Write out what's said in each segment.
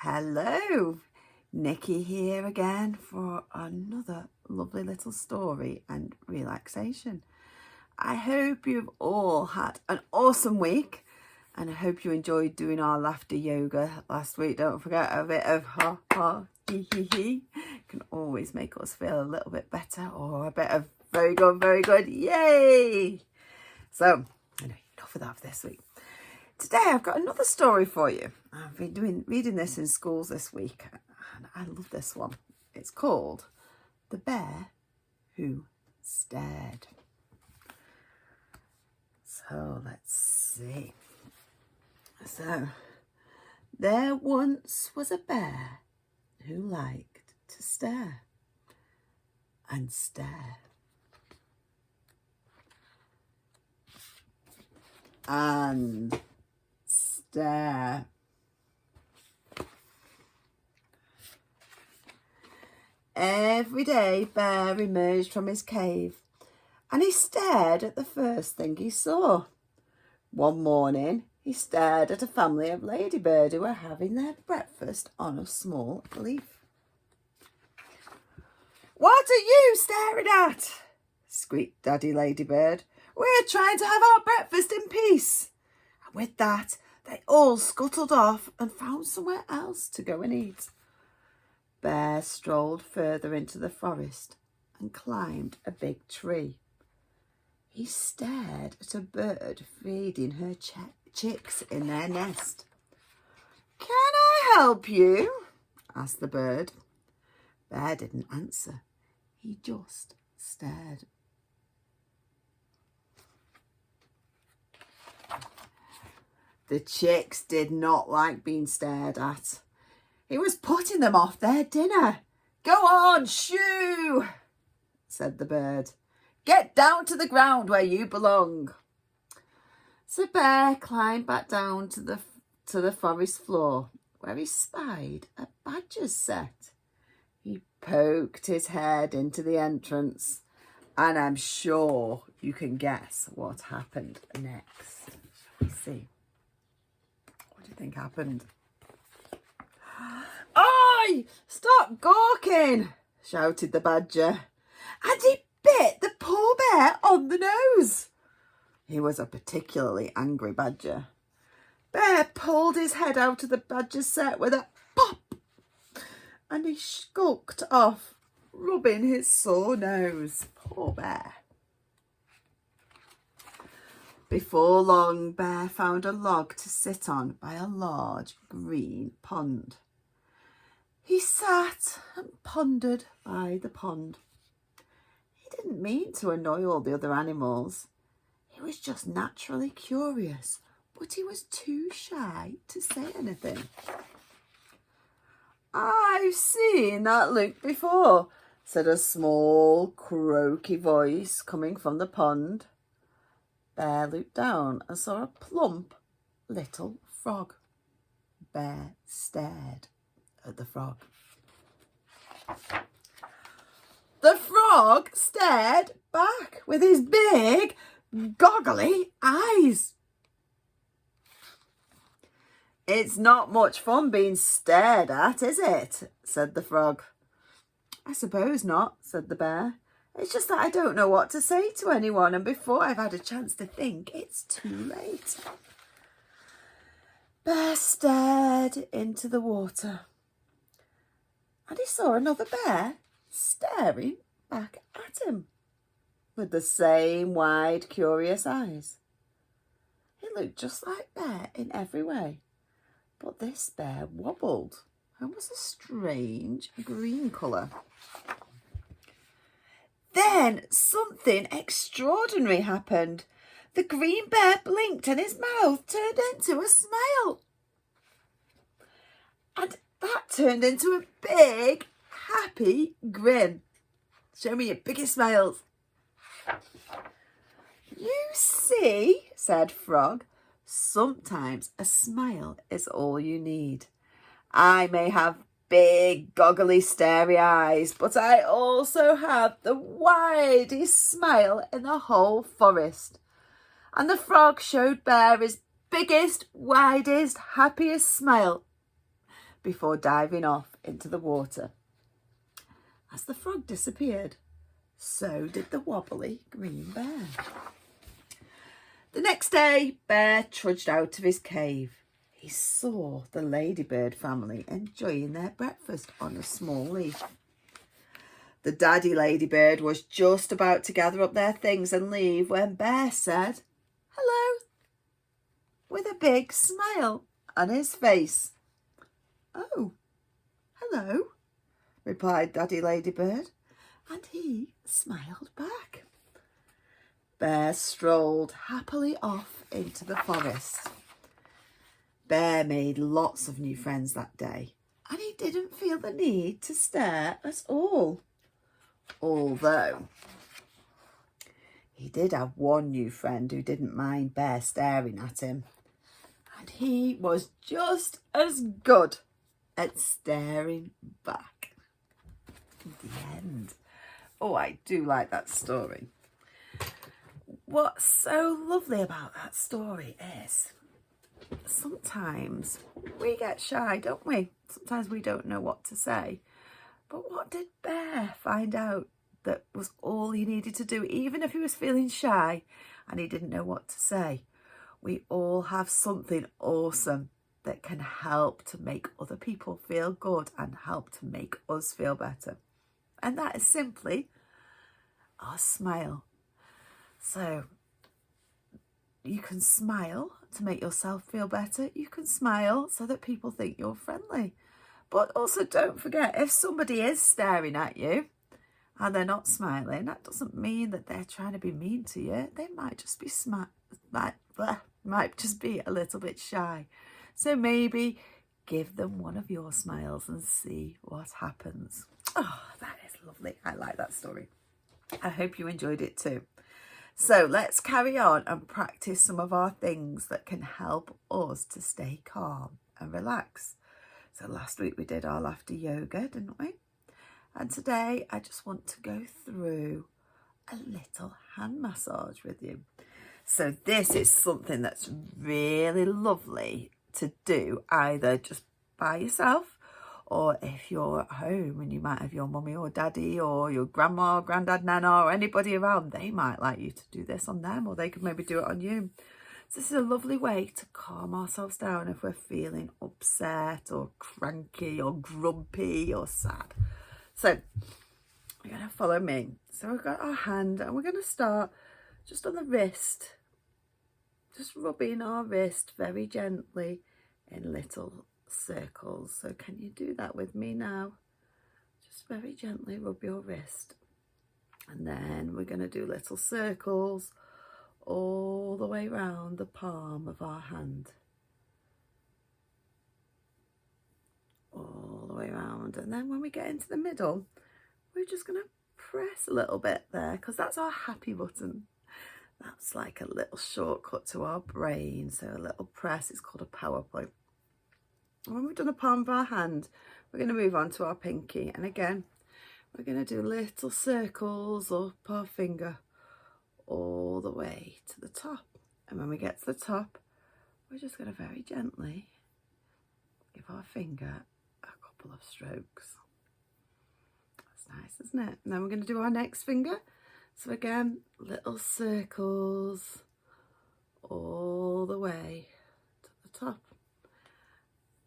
Hello, Nikki here again for another lovely little story and relaxation. I hope you've all had an awesome week and I hope you enjoyed doing our laughter yoga last week. Don't forget, a bit of ha ha hee hee hee can always make us feel a little bit better, or a bit of very good, yay! So, enough of that for this week. Today I've got another story for you. I've been reading this in schools this week and I love this one. It's called The Bear Who Stared. So let's see. So, there once was a bear who liked to stare and stare and stare. Every day, Bear emerged from his cave and he stared at the first thing he saw. One morning, he stared at a family of ladybirds who were having their breakfast on a small leaf. "What are you staring at?" squeaked Daddy Ladybird. "We're trying to have our breakfast in peace." And with that, they all scuttled off and found somewhere else to go and eat. Bear strolled further into the forest and climbed a big tree. He stared at a bird feeding her chicks in their nest. "Can I help you?" asked the bird. Bear didn't answer. He just stared. The chicks did not like being stared at. It was putting them off their dinner. "Go on, shoo," said the bird. "Get down to the ground where you belong." So Bear climbed back down to the forest floor, where he spied a badger's set. He poked his head into the entrance, and I'm sure you can guess what happened next. Shall we see? What do you think happened? "Oi! Stop gawking!" shouted the badger. And he bit the poor bear on the nose. He was a particularly angry badger. Bear pulled his head out of the badger's set with a pop, and he skulked off, rubbing his sore nose. Poor bear. Before long, Bear found a log to sit on by a large green pond. He sat and pondered by the pond. He didn't mean to annoy all the other animals. He was just naturally curious, but he was too shy to say anything. "I've seen that look before," said a small, croaky voice coming from the pond. Bear looked down and saw a plump little frog. Bear stared at the frog. The frog stared back with his big, goggly eyes. "It's not much fun being stared at, is it?" said the frog. "I suppose not," said the bear. "It's just that I don't know what to say to anyone, and before I've had a chance to think, it's too late." Bear stared into the water, and he saw another bear staring back at him with the same wide, curious eyes. He looked just like Bear in every way, but this bear wobbled and was a strange green colour. Then something extraordinary happened. The green bear blinked and his mouth turned into a smile. And that turned into a big, happy grin. "Show me your biggest smiles." "You see," said Frog, "sometimes a smile is all you need. I may have big, goggly, starey eyes, but I also have the widest smile in the whole forest." And the frog showed Bear his biggest, widest, happiest smile. before diving off into the water. As the frog disappeared, so did the wobbly green bear. The next day, Bear trudged out of his cave. He saw the ladybird family enjoying their breakfast on a small leaf. The daddy ladybird was just about to gather up their things and leave when Bear said, "Hello," with a big smile on his face. "Oh, hello," replied Daddy Ladybird, and he smiled back. Bear strolled happily off into the forest. Bear made lots of new friends that day, and he didn't feel the need to stare at all. Although he did have one new friend who didn't mind Bear staring at him, and he was just as good at staring back. The end. Oh, I do like that story. What's so lovely about that story is sometimes we get shy, don't we? Sometimes we don't know what to say. But what did Bear find out that was all he needed to do, even if he was feeling shy and he didn't know what to say? We all have something awesome that can help to make other people feel good and help to make us feel better. And that is simply our smile. So you can smile to make yourself feel better. You can smile so that people think you're friendly. But also don't forget, if somebody is staring at you and they're not smiling, that doesn't mean that they're trying to be mean to you. They might just be might just be a little bit shy. So maybe give them one of your smiles and see what happens. Oh, that is lovely. I like that story. I hope you enjoyed it too. So let's carry on and practice some of our things that can help us to stay calm and relax. So last week we did our laughter yoga, didn't we? And today I just want to go through a little hand massage with you. So this is something that's really lovely to do either just by yourself, or if you're at home and you might have your mummy or daddy or your grandma, granddad, nana or anybody around, they might like you to do this on them, or they could maybe do it on you. So this is a lovely way to calm ourselves down if we're feeling upset or cranky or grumpy or sad. So you're going to follow me. So we've got our hand and we're going to start just on the wrist, just rubbing our wrist very gently in little circles. So can you do that with me now? Just very gently rub your wrist, and then we're going to do little circles all the way around the palm of our hand, all the way around. And then when we get into the middle, we're just going to press a little bit there, because that's our happy button. That's like a little shortcut to our brain. So a little press, it's called a power play. When we've done the palm of our hand, we're going to move on to our pinky. And again, we're going to do little circles up our finger all the way to the top. And when we get to the top, we're just going to very gently give our finger a couple of strokes. That's nice, isn't it? And then we're going to do our next finger. So again, little circles all the way to the top.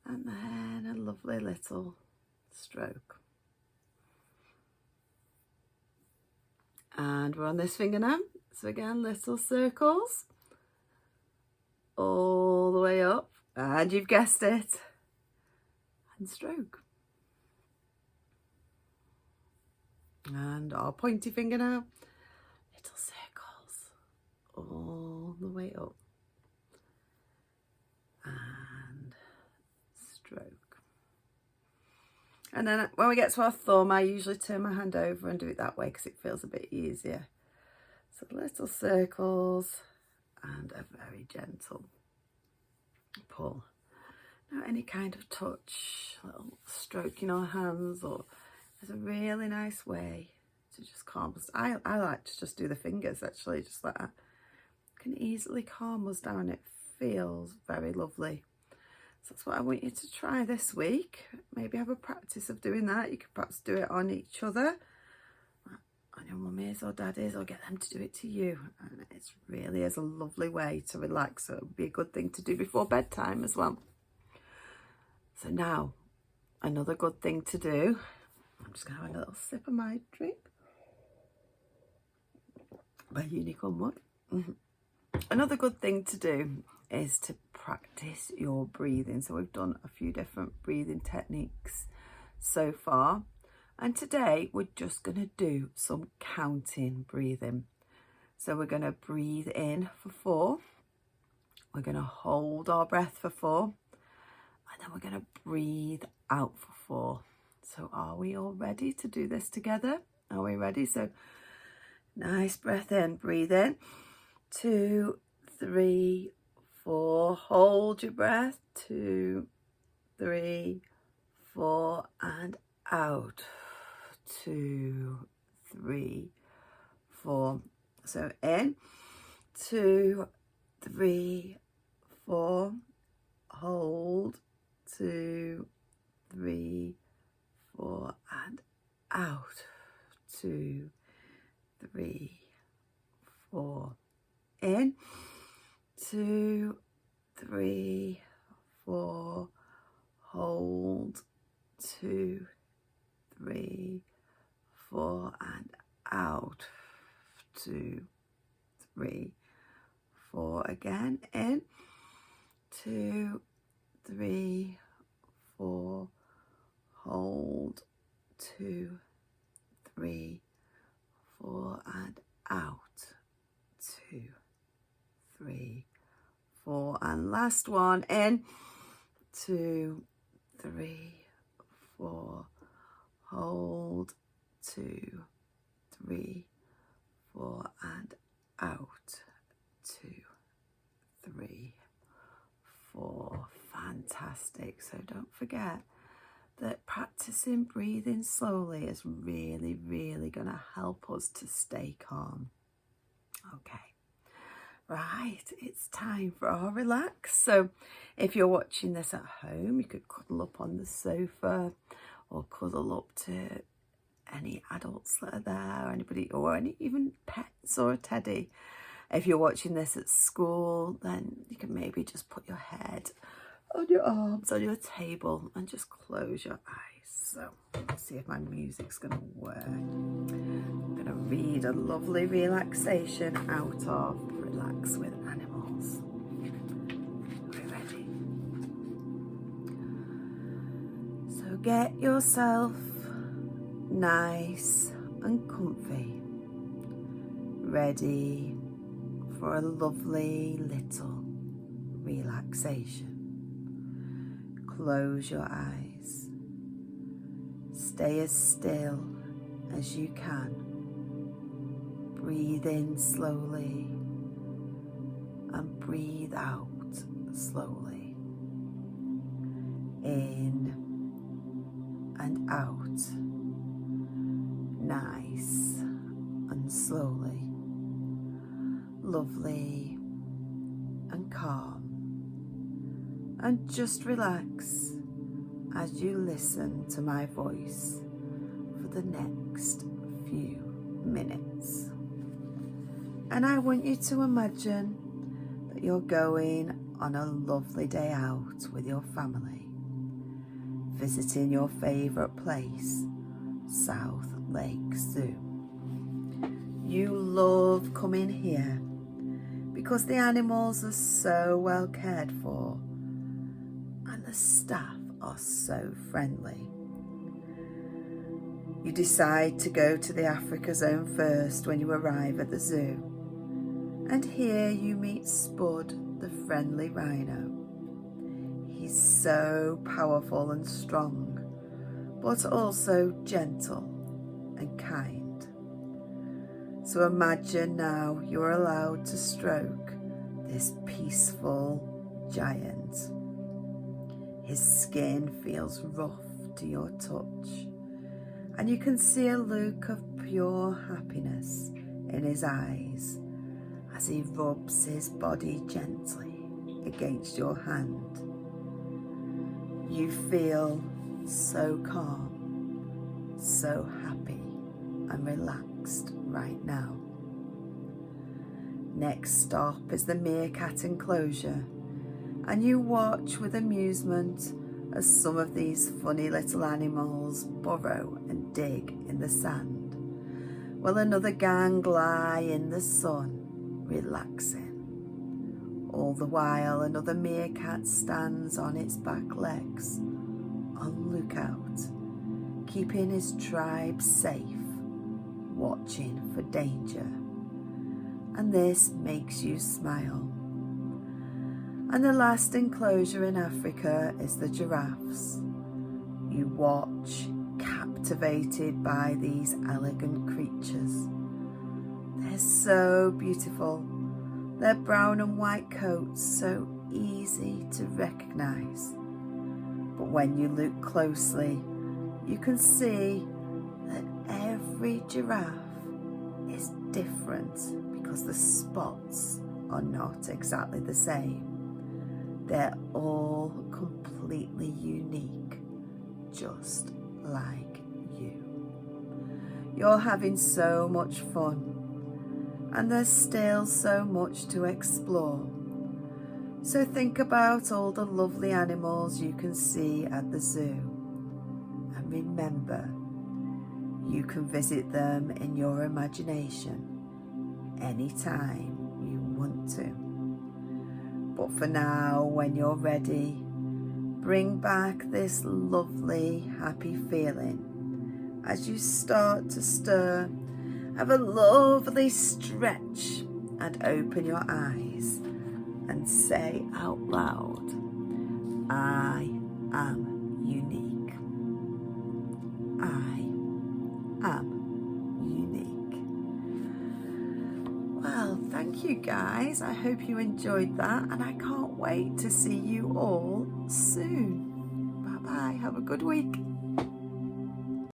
And then a lovely little stroke. And we're on this finger now. So again, little circles all the way up. And you've guessed it. And stroke. And our pointy finger now. Little circles all the way up. And stroke. And then when we get to our thumb, I usually turn my hand over and do it that way because it feels a bit easier. So little circles and a very gentle pull. Now any kind of touch, little stroking our hands, or there's a really nice way to just calm us. I like to just do the fingers actually, just like that. Can easily calm us down. It feels very lovely. So that's what I want you to try this week. Maybe have a practice of doing that. You could perhaps do it on each other, on your mummies or daddies, or get them to do it to you. And it really is a lovely way to relax. So it would be a good thing to do before bedtime as well. So now, another good thing to do. I'm just going to have a little sip of my drink. My unicorn mug. Another good thing to do is to practice your breathing. So we've done a few different breathing techniques so far, and today we're just going to do some counting breathing. So we're going to breathe in for 4, we're going to hold our breath for 4, and then we're going to breathe out for 4. So are we all ready to do this together? Are we ready? So nice breath in, breathe in, 2, 3, 4, hold your breath, 2, 3, 4, and out, 2, 3, 4. So in, 2, 3, 4, hold, 2, 3, 4, and out, 2, 3, 4. In, 2, 3, 4, hold, 2, 3, 4, and out, 2, 3, 4. Again, in, 2, 3, 4, hold, 2, 3, 4, and out, 2, 3, 4, and last one, in, 2, 3, 4, hold, 2, 3, 4, and out, 2, 3, 4. Fantastic. So don't forget that practicing breathing slowly is really, really going to help us to stay calm. Okay. Right, it's time for our relax. So if you're watching this at home, you could cuddle up on the sofa or cuddle up to any adults that are there, anybody, or any even pets or a teddy. If you're watching this at school, then you can maybe just put your head on your arms on your table and just close your eyes. So let's see if my music's going to work. I'm going to read a lovely relaxation out of Relax with Animals. Are we ready? So get yourself nice and comfy, ready for a lovely little relaxation. Close your eyes. Stay as still as you can. Breathe in slowly and breathe out slowly. In and out. Nice and slowly. Lovely and calm. And just relax as you listen to my voice for the next few minutes. And I want you to imagine that you're going on a lovely day out with your family, visiting your favourite place, South Lake Zoo. You love coming here because the animals are so well cared for and the staff are so friendly. You decide to go to the Africa Zone first when you arrive at the zoo, and here you meet Spud, the friendly rhino. He's so powerful and strong, but also gentle and kind. So imagine now you're allowed to stroke this peaceful giant. His skin feels rough to your touch, and you can see a look of pure happiness in his eyes as he rubs his body gently against your hand. you feel so calm, so happy and relaxed right now. Next stop is the meerkat enclosure, and you watch with amusement as some of these funny little animals burrow and dig in the sand, while another gang lie in the sun, relaxing. All the while, another meerkat stands on its back legs, on lookout, keeping his tribe safe, watching for danger. And this makes you smile. And the last enclosure in Africa is the giraffes. You watch, captivated by these elegant creatures. They're so beautiful. Their brown and white coats so easy to recognize. But when you look closely, you can see that every giraffe is different because the spots are not exactly the same. They're all completely unique, just like you. You're having so much fun, and there's still so much to explore. So think about all the lovely animals you can see at the zoo, and remember, you can visit them in your imagination anytime you want to. But for now, when you're ready, bring back this lovely, happy feeling as you start to stir. Have a lovely stretch and open your eyes and say out loud, I am unique. I am unique. Well, thank you guys. I hope you enjoyed that, and I can't wait to see you all soon. Bye bye. Have a good week.